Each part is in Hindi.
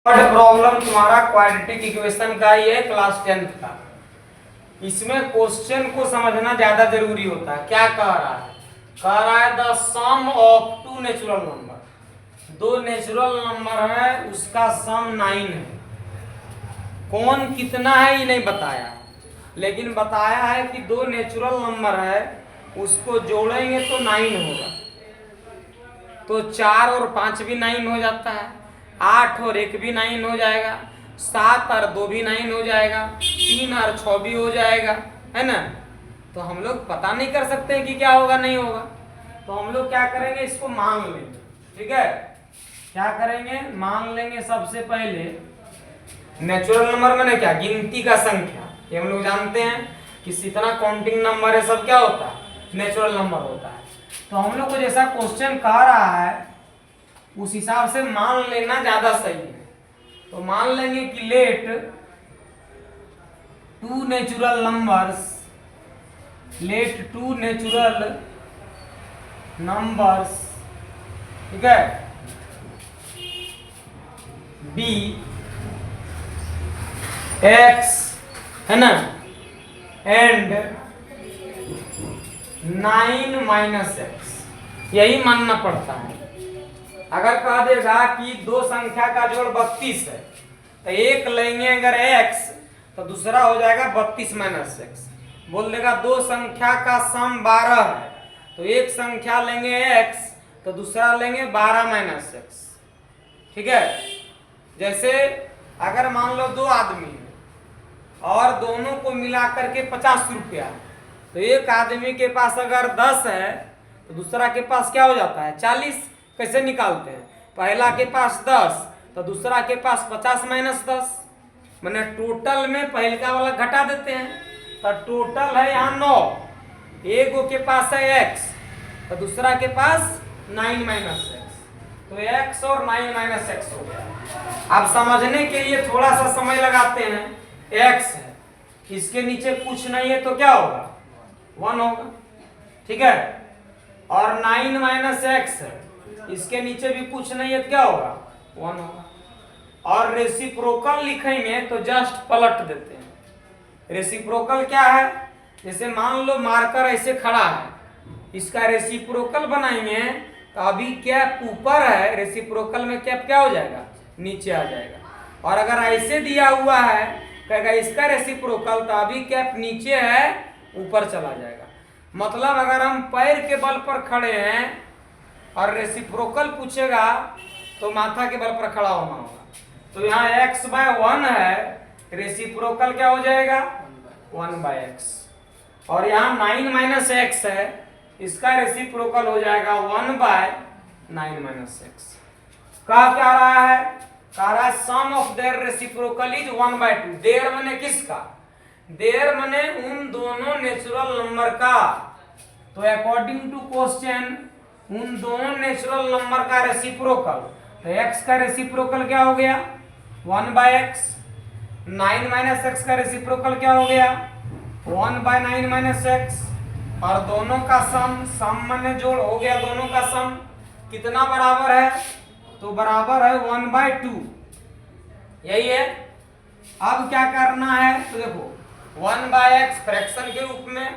प्रॉब्लम तुम्हारा क्वाड्रेटिक इक्वेशन का ही है क्लास 10th का। इसमें क्वेश्चन को समझना ज्यादा जरूरी होता है। क्या कह रहा है? कह रहा है the sum of two natural number, दो नेचुरल नंबर है उसका सम 9 है। कौन कितना है ये नहीं बताया, लेकिन बताया है कि दो नेचुरल नंबर है उसको जोड़ेंगे तो 9 होगा। तो 4 और 5 भी 9 हो जाता है, 8 और 1 भी 9 हो जाएगा, 7 और 2 भी 9 हो जाएगा, 3 और 6 भी हो जाएगा, है ना। तो हम लोग पता नहीं कर सकते हैं कि क्या होगा नहीं होगा। तो हम लोग क्या करेंगे, इसको मान लेंगे। ठीक है, क्या करेंगे, मान लेंगे सबसे पहले नेचुरल नंबर मैंने क्या, गिनती का संख्या। ये हम लोग जानते हैं कि जितना काउंटिंग नंबर है सब क्या होता है, नेचुरल नंबर होता है। तो हम लोग को जैसा क्वेश्चन कह रहा है उस हिसाब से मान लेना ज्यादा सही है। तो मान लेंगे कि let two natural numbers, let two natural numbers, ठीक है, बी एक्स, है ना, एंड 9 माइनस एक्स, यही मानना पड़ता है। अगर कह देगा कि दो संख्या का जोड़ 32 है तो एक लेंगे अगर x तो दूसरा हो जाएगा 32 माइनस एक्स। बोल देगा दो संख्या का सम 12 है तो एक संख्या लेंगे x तो दूसरा लेंगे 12 माइनस एक्स। ठीक है, जैसे अगर मान लो दो आदमी है और दोनों को मिला करके 50 रुपया, तो एक आदमी के पास अगर 10 है तो दूसरा के पास क्या हो जाता है 40। कैसे निकालते हैं, पहला के पास 10 तो दूसरा के पास 50 माइनस 10, मैंने टोटल में पहला वाला घटा देते हैं तो टोटल है यहाँ 9। एक के पास है x तो दूसरा के पास 9 माइनस एक्स, तो x और 9 माइनस एक्स हो गया। अब समझने के लिए थोड़ा सा समय लगाते हैं। x है, इसके नीचे कुछ नहीं है तो क्या होगा 1 होगा। ठीक है, और 9 माइनस एक्स है, इसके नीचे भी कुछ नहीं है तो क्या होगा 1 होगा। और रेसिप्रोकल लिखेंगे तो जस्ट पलट देते हैं। रेसिप्रोकल क्या है, जैसे मान लो मार्कर ऐसे खड़ा है, इसका रेसिप्रोकल बनाएंगे तो अभी कैप ऊपर है, रेसिप्रोकल में कैप क्या हो जाएगा नीचे आ जाएगा। और अगर ऐसे दिया हुआ है कहेगा इसका रेसिप्रोकल तो अभी कैप नीचे है ऊपर चला जाएगा। मतलब अगर हम पैर के बल पर खड़े हैं और रेसिप्रोकल पूछेगा तो माथा के बल पर खड़ा होना होगा। तो यहाँ x/1 है, रेसिप्रोकल क्या हो जाएगा 1/x। और यहाँ 9 माइनस एक्स है, इसका रेसिप्रोकल हो जाएगा 1/9 माइनस एक्स। कहा क्या रहा है, कह रहा है sum of their reciprocal is 1/2। Their माने किसका, देयर माने उन दोनों नेचुरल नंबर का। तो अकॉर्डिंग टू क्वेश्चन उन दोनों नेचुरल नंबर का रेसिप्रोकल, तो x का रेसिप्रोकल क्या हो गया 1/x, 9 माइनस एक्स का रेसिप्रोकल क्या हो गया 1/9 माइनस एक्स, और दोनों का सम, सम माने जोड़ हो गया, दोनों का सम कितना बराबर है, तो बराबर है 1/2। यही है। अब क्या करना है, तो देखो 1/x फ्रैक्शन के रूप में,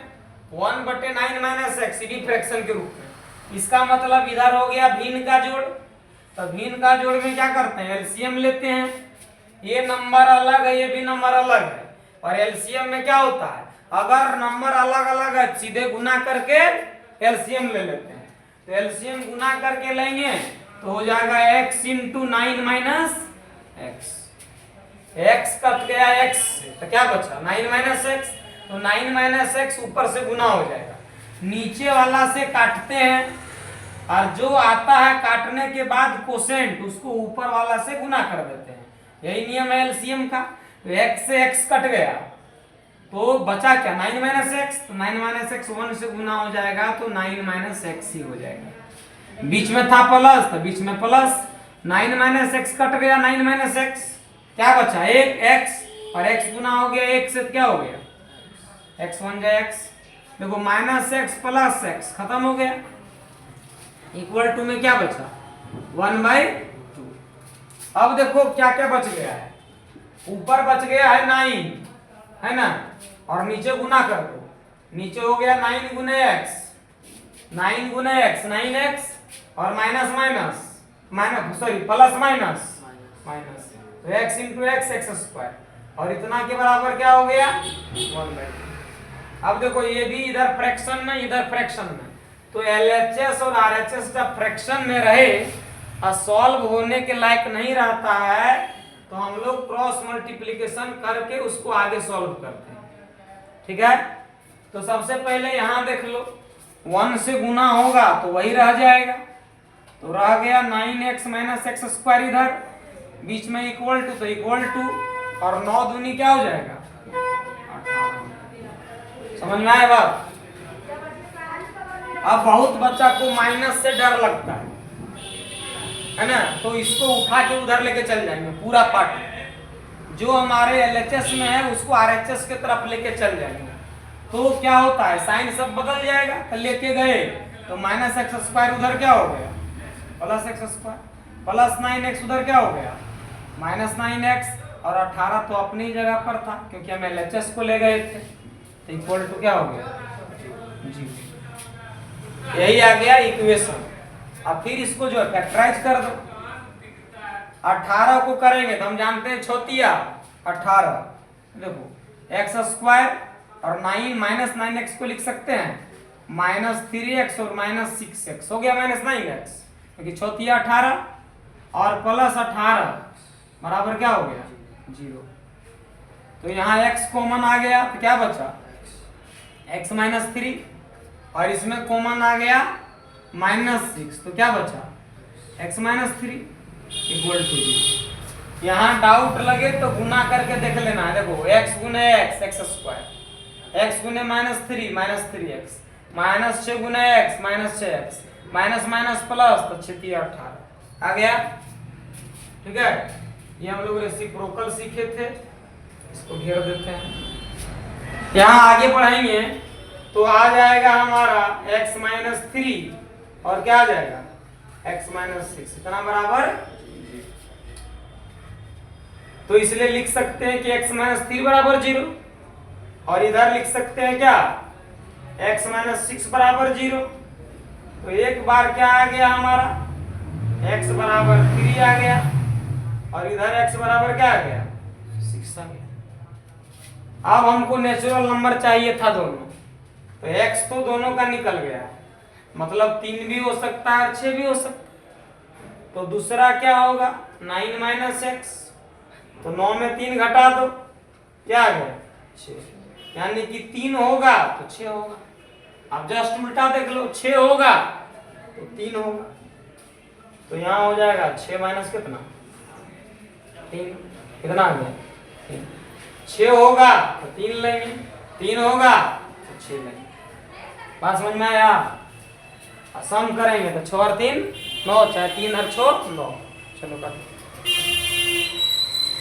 1/9 माइनस एक्स भी फ्रैक्शन के रूप में। इसका मतलब इधर हो गया भिन्न का जोड़। तो भिन्न का जोड़ में क्या करते हैं, एलसीएम लेते हैं। ये नंबर अलग है, ये भी नंबर अलग है, और एलसीएम में क्या होता है, अगर नंबर अलग अलग है सीधे गुना करके एलसीएम ले लेते हैं। तो एलसीएम गुना करके लेंगे तो हो जाएगा x into 9 minus x. X cut गया x से तो क्या बचा 9 माइनस एक्स, तो 9 माइनस एक्स ऊपर से गुना हो जाएगा, नीचे वाला से काटते हैं और जो आता है काटने के बाद कोसेंट उसको ऊपर वाला से गुना कर देते हैं। यही नियम है एलसीएम का। तो x से x कट गया तो बचा क्या 9 माइनस एक्स, तो 9 माइनस एक्स 1 से गुना हो जाएगा तो 9 माइनस एक्स ही हो जाएगा। बीच में था प्लस तो बीच में प्लस, 9 माइनस एक्स कट गया 9 माइनस एक्स, क्या बचा एक x, और x गुना हो गया 1 से, क्या हो गया x 1 जाए x। देखो माइनस एक्स प्लस एक्स खत्म हो गया, इक्वल टू में क्या बचा 1/2। अब देखो क्या क्या बच गया है, ऊपर बच गया है 9, है ना, और नीचे गुना कर दो, नीचे हो गया 9 गुने x, 9 गुने x 9x, और minus minus minus sorry plus minus minus, तो x into x x square, और इतना के बराबर क्या हो गया 1/2। अब देखो ये भी इधर फ्रैक्शन में इधर फ्रैक्शन में, तो LHS और RHS जब फ्रैक्शन में रहे और सॉल्व होने के लायक नहीं रहता है तो हम लोग क्रॉस मल्टीप्लिकेशन करके उसको आगे सॉल्व करते हैं, ठीक है। तो सबसे पहले यहां देख लो 1 से गुना होगा तो वही रह जाएगा, तो रह गया 9x माइनस एक्स स्क्वायर, इधर बीच में इक्वल टू, तो इक्वल टू, और 9 दूनी क्या हो जाएगा 18। समझ में आया बात। अब बहुत बच्चा को माइनस से डर लगता है ना, तो इसको उठा के उधर लेके चल जाएंगे, पूरा पार्ट जो हमारे LHS में है उसको RHS के तरफ लेके चल जाएंगे, तो क्या होता है साइन सब बदल जाएगा, तो लेके गए तो माइनस एक्स स्क्वायर उधर क्या हो गया plus x square, plus 9x उधर क्या हो गया माइनस 9x, और 18 तो अपनी जगह पर था क्योंकि हम LHS को ले गए थे, तो इक्वल टू क्या हो गया जी, यही आ गया इक्वेशन। अब फिर इसको जो है फैक्टराइज कर दो, 18 को करेंगे तो हम जानते हैं छोतिया 18, देखो एक्स स्क्वायर और 9 माइनस 9x को लिख सकते हैं माइनस 3x और माइनस 6x, हो गया माइनस 9x, क्योंकि छोतिया 18 और प्लस 18 बराबर क्या हो गया 0, तो यहाँ x कॉमन आ गया तो क्या बचा x माइनस 3, और इसमें कॉमन आ गया -6, तो क्या बचा x माइनस 3 इक्वल टू 0। यहाँ डाउट लगे तो गुना करके देख लेना है, देखो x गुने x एक्स स्क्वायर, x गुने -3 माइनस 3x, माइनस 6 गुने x minus 6x, minus minus plus, तो 6 18 आ गया, ठीक है। ये हम लोग रेसिप्रोकल सीखे थे, इसको घेर देते हैं। यहाँ आगे बढ़ेंगे तो आ जाएगा हमारा x माइनस 3 और क्या आ जाएगा x माइनस 6, इतना बराबर, तो इसलिए लिख सकते हैं कि x माइनस 3 बराबर 0, और इधर लिख सकते हैं क्या x माइनस 6 बराबर 0, तो एक बार क्या आ गया हमारा x बराबर 3 आ गया, और इधर x बराबर क्या आ गया 6 आ गया। अब हमको नेचुरल नंबर चाहिए था दोनों, तो x तो दोनों का निकल गया, मतलब 3 भी हो सकता है और 6 भी हो सकता है, तो दूसरा क्या होगा 9 माइनस एक्स, तो 9 में 3 घटा दो क्या आ गया 6, यानी कि 3 होगा तो 6 होगा। अब जस्ट उल्टा देख लो, 6 होगा तो 3 होगा, तो यहाँ हो जाएगा 6 माइनस कितना 3, कितना आ गया 3, 6 होगा तो 3 लेंगे, 3 होगा तो 6 लेंगे। बात समझ में आया। सम करेंगे तो 6 और 3 9, चाहे 3 और 6 9, चलो कर